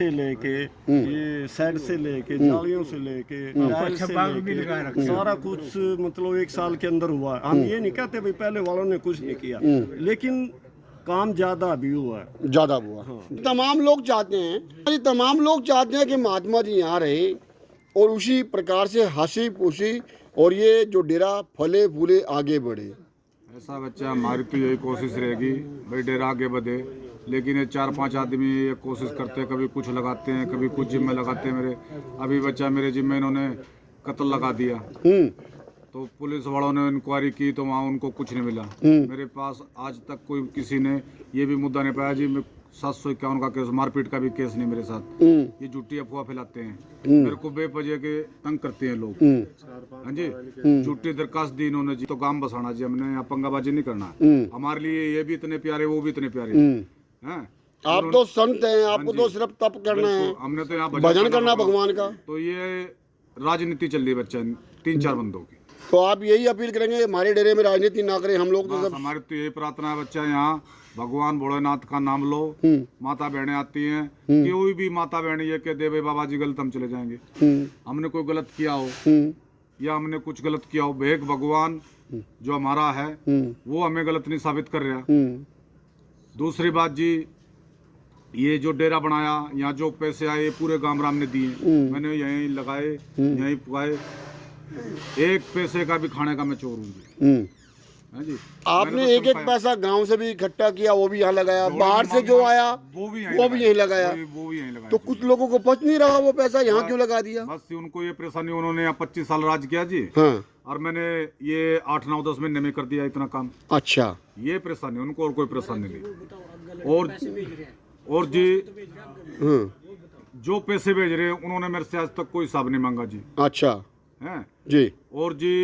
से लेके ये साइड से लेके जालियों से लेके टाइल से लेके सारा कुछ मतलब 1 साल के अंदर हुआ है। हम ये नहीं कहते भाई पहले वालों ने कुछ नहीं किया, लेकिन काम ज्यादा अभी हुआ है, ज्यादा हुआ। तमाम लोग चाहते हैं, तमाम लोग चाहते हैं कि महात्मा जी यहाँ रहे और उसी प्रकार से हंसी खुशी और ये जो डेरा फले फूले आगे बढ़े। ऐसा बच्चा हमारी तो यही कोशिश रहेगी भाई डेरा आगे बढ़े, लेकिन ये 4-5 आदमी ये कोशिश करते हैं, कभी कुछ लगाते हैं कभी कुछ जिम्मे लगाते हैं। मेरे अभी बच्चा मेरे जिम्मे इन्होंने कत्ल लगा दिया, तो पुलिस वालों ने इंक्वायरी की तो वहाँ उनको कुछ नहीं मिला। मेरे पास आज तक कोई किसी ने ये भी मुद्दा नहीं पाया जी 751 का केस, मारपीट का भी केस नहीं मेरे साथ। ये झूठी अफवाह फैलाते हैं, मेरे को बेवजह के तंग करते हैं लोग। हाँ जी, झूठी दरखास्त दी इन्होंने जी, तो काम बसाना जी, हमने यहाँ पंगाबाजी नहीं करना। हमारे लिए ये भी इतने प्यारे वो भी इतने प्यारे हैं। आप तो संत हैं, आपको तो सिर्फ तप करना है, हमने तो यहाँ भजन करना भगवान का। तो ये राजनीति चल रही है बच्चा 3-4 बंदों की। तो आप यही अपील करेंगे हमारे डेरे में राजनीति ना करें, हम लोग तो सब। हमारी तो यही प्रार्थना है बच्चा यहाँ भगवान भोलेनाथ का नाम लो, माता बहनें आती हैं, कोई भी माता बहन ये कह दे भाई बाबा जी गलत हम चले जाएंगे, हमने कोई गलत किया हो या हमने कुछ गलत किया हो, एक भगवान जो हमारा है वो हमें गलत नहीं साबित कर रहा। दूसरी बात जी, ये जो डेरा बनाया यहाँ जो पैसे आए पूरे गांव राम ने दिए, मैंने यहीं लगाए यहीं पुगाए, एक पैसे का भी खाने का मैं चोर हूँ जी। आपने एक एक पैसा गांव से भी इकट्ठा किया, वो भी यहाँ लगाया, बाहर से जो आया वो भी यहीं लगाया। तो कुछ लोगों को पच नहीं रहा वो पैसा यहाँ क्यों लगा दिया? बस उनको ये परेशानी, उन्होंने यहाँ 25 साल राज किया जी। और मैंने ये 8-9-10 महीने में कर दिया इतना काम। अच्छा, ये परेशानी उनको, और कोई परेशानी नहीं। और जी जो पैसे भेज रहे हैं उन्होंने मेरे से आज तक कोई हिसाब नहीं मांगा जी। अच्छा हैं जी। और जी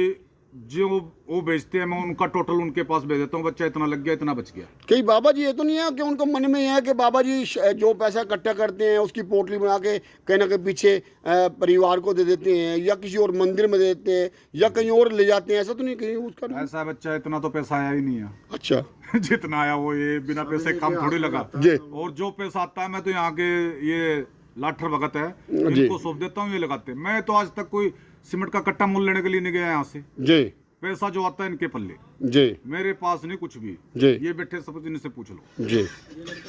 जो वो बेचते हैं मैं उनका टोटल उनके पास भेज देता हूँ, बच्चा इतना लग गया इतना बच गया। कई बाबा जी ये तो नहीं है कि उनको मन में है कि बाबा जी जो पैसा इकट्ठा करते हैं उसकी पोटली बना के कहीं ना कहीं पीछे परिवार को दे देते हैं या किसी और मंदिर में दे देते हैं या कहीं और ले जाते हैं, ऐसा तो नहीं कहीं उसका? ऐसा बच्चा इतना तो पैसा आया ही नहीं है। अच्छा जितना आया वो ये बिना पैसे काम थोड़ी लगा। और जो पैसा आता है मैं तो यहाँ के ये लाठर भगत है इनको सौंप देता हूँ, ये लगाते हैं। मैं तो आज तक कोई सीमेंट का कट्टा मूल लेने के लिए नहीं गया यहाँ से जी। पैसा जो आता है इनके पल्ले जी, मेरे पास नहीं कुछ भी जी। ये बैठे सब इनसे पूछ लो जी,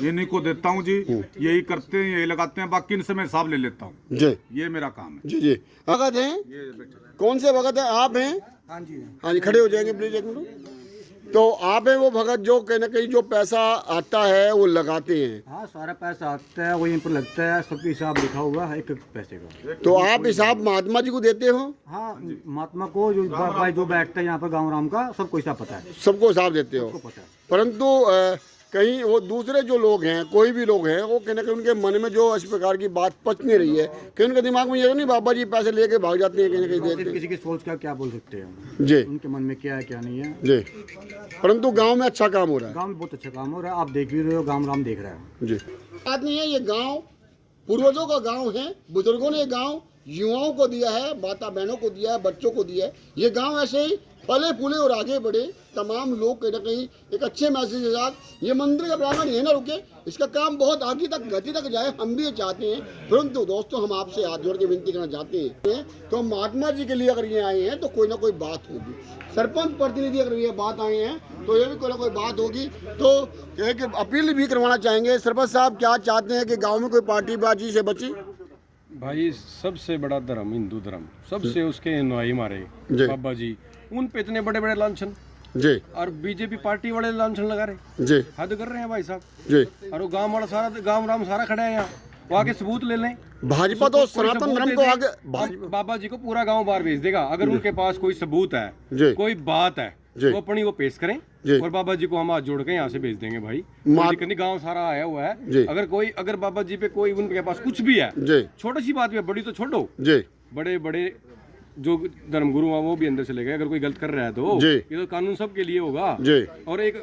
ये इन्हीं को देता हूँ जी, यही करते हैं यही लगाते हैं, बाकी इनसे मैं हिसाब ले लेता हूँ जी। ये मेरा काम है जी। जी भगत हैं, ये बैठे कौन से भगत हैं आप? हैं हाँ जी, खड़े हो जाएंगे प्लीज एक मिनट। तो आप हैं वो भगत जो कहीं ना कहीं जो पैसा आता है वो लगाते हैं? हाँ, सारा पैसा आता है वहीं पर लगता है, सबकी हिसाब लिखा हुआ है एक पैसे का। तो आप हिसाब महात्मा जी को देते हो? हाँ, महात्मा को जो भाई जो बैठता है यहाँ पर गाँव राम का सबको हिसाब पता है, सबको हिसाब देते हो? पता है। परंतु कहीं वो दूसरे जो लोग हैं, कोई भी लोग हैं, वो कहीं ना कहीं उनके मन में जो इस प्रकार की बात पच नहीं रही है कि उनके दिमाग में ये तो नहीं बाबा जी पैसे लेके भाग जाते हैं कहीं ना कहीं देते हैं। किसी की सोच का क्या बोल सकते हैं जी, उनके मन में क्या है क्या नहीं है जी। परंतु गांव में अच्छा काम हो रहा है, गांव में बहुत अच्छा काम हो रहा है, आप देख भी रहे हो, गांव राम देख रहा है जी। बात नहीं है, ये गांव पूर्वजों का गांव है, बुजुर्गों ने गांव युवाओं को दिया है, माता बहनों को दिया है, बच्चों को दिया है। ये गांव ऐसे ही फले फूले और आगे बढ़े, तमाम लोग कहीं ना कहीं एक अच्छे मैसेज के साथ ये मंदिर का प्रांगण ये ना रुके, इसका काम बहुत आगे तक गति तक जाए, हम भी ये चाहते हैं। परंतु दोस्तों हम आपसे हाथ जोड़ के विनती करना चाहते हैं तो महात्मा जी के लिए अगर ये आए हैं तो कोई ना कोई बात होगी, सरपंच प्रतिनिधि अगर ये बात आए हैं तो ये भी कोई ना कोई बात होगी। तो एक अपील भी करवाना चाहेंगे, सरपंच साहब क्या चाहते हैं कि गाँव में कोई पार्टीबाजी से बचे? भाई सबसे बड़ा धर्म हिंदू धर्म, सबसे उसके अनुयायी मारे बाबा जी, उन पे इतने बड़े बड़े लांछन जी, और बीजेपी पार्टी वाले लांछन लगा रहे जी, हद कर रहे हैं भाई साहब जी। और वो गांव वाला सारा गांव राम सारा खड़ा है यहाँ, वो आगे सबूत ले लें। भाजपा तो सनातन धर्म को आगे बाबा जी को पूरा गांव बाहर भेज देगा अगर उनके पास कोई सबूत है, कोई बात है, वो अपनी वो पेश करें और बाबा जी को हम हाथ जोड़ के यहाँ से भेज देंगे। भाई गांव सारा आया हुआ है, अगर बाबा जी पे कोई उनके पास कुछ भी है, छोटी सी बात भी है, बड़ी तो छोड़ो, बड़े बड़े जो धर्मगुरु हैं वो भी अंदर चले गए, अगर कोई गलत कर रहा है तो ये तो कानून सबके लिए होगा। और एक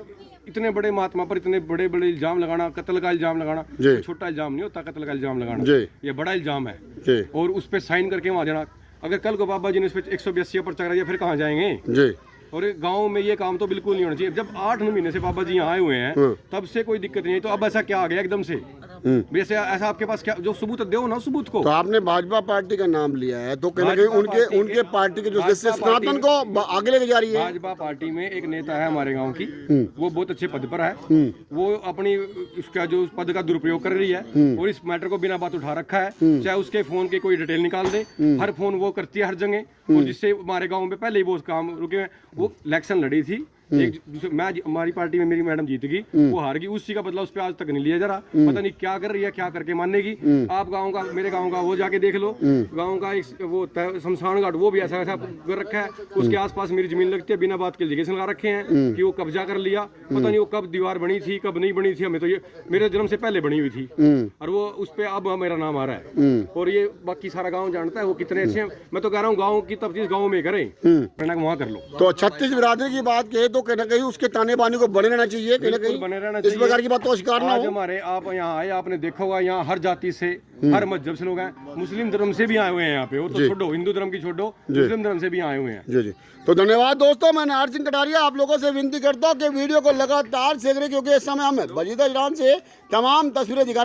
इतने बड़े महात्मा पर इतने बड़े बड़े इल्जाम लगाना, कत्ल का इल्जाम लगाना, छोटा इल्जाम नहीं होता, कत्ल का इल्जाम लगाना ये बड़ा इल्जाम है। और उस पर साइन करके वहां जाना, अगर कल को बाबा जी ने इस पर 182 पर चढ़ा दिया फिर कहाँ जाएंगे? और गांव में ये काम तो बिल्कुल नहीं होना चाहिए। जब 8-9 महीने से बाबा जी यहाँ आए हुए हैं तब से कोई दिक्कत नहीं है, तो अब ऐसा क्या आ गया एकदम से? वैसे ऐसा आपके पास क्या जो सबूत है, दो ना सबूत को। तो आपने भाजपा पार्टी का नाम लिया है, तो कहीं ना कहीं उनके पार्टी के जो जिससे सनातन को आगे लेके जा रही है। भाजपा पार्टी में एक नेता है हमारे गांव की, वो बहुत अच्छे पद पर है, वो अपनी उसका जो पद का दुरुपयोग कर रही है और इस मैटर को बिना बात उठा रखा है। चाहे उसके फोन की कोई डिटेल निकाल दे, हर फोन वो करती है हर जगह, और जिससे हमारे गांव में पहले ही वो काम रुके। वो इलेक्शन लड़ी थी, एक मैं हमारी पार्टी में मेरी मैडम जीत गई, वो हार गई, उसी का बदला उस पे आज तक नहीं लिया जा रहा। पता नहीं क्या कर रही है, क्या करके मानेगी। आप गांव का, मेरे गांव का वो जाके देख लो, गांव का एक वो शमशान घाट वो भी ऐसा ऐसा कर रखा है, उसके आसपास मेरी जमीन लगती है, बिना बात के लिटिगेशन लगा रखे हैं कि वो कब्जा कर लिया। पता नहीं वो कब दीवार बनी थी, कब नहीं बनी थी, हमें तो ये मेरे जन्म से पहले बनी हुई थी, और वो उस पे अब मेरा नाम आ रहा है। और ये बाकी सारा गाँव जानता है वो कितने अच्छे हैं। मैं तो कह रहा हूँ गाँव की तफ्तीश गाँव में करें, वहाँ कर लो। तो 36 बिरादरी की बात कहे तो कहीं ना कहीं उसके ताने बाने को बने रहना चाहिए, कहीं ना कहीं बने रहना इस प्रकार की बात तो स्वीकार ना हो। हमारे आप यहाँ आए, आपने देखा होगा यहाँ हर जाति से, हर मजहब से लोग हैं, मुस्लिम धर्म से भी आए हुए हैं यहाँ पे, वो तो छोड़ो हिंदू धर्म की छोड़ो, मुस्लिम धर्म से भी आए हुए हैं। जी जी, तो धन्यवाद दोस्तों। मैं नार सिंह कटारिया आप लोगों से विनती करता हूँ कि वीडियो को लगातार शेयर करें, क्योंकि इस समय हम बजीदा ईरान से तमाम तस्वीरें दिखा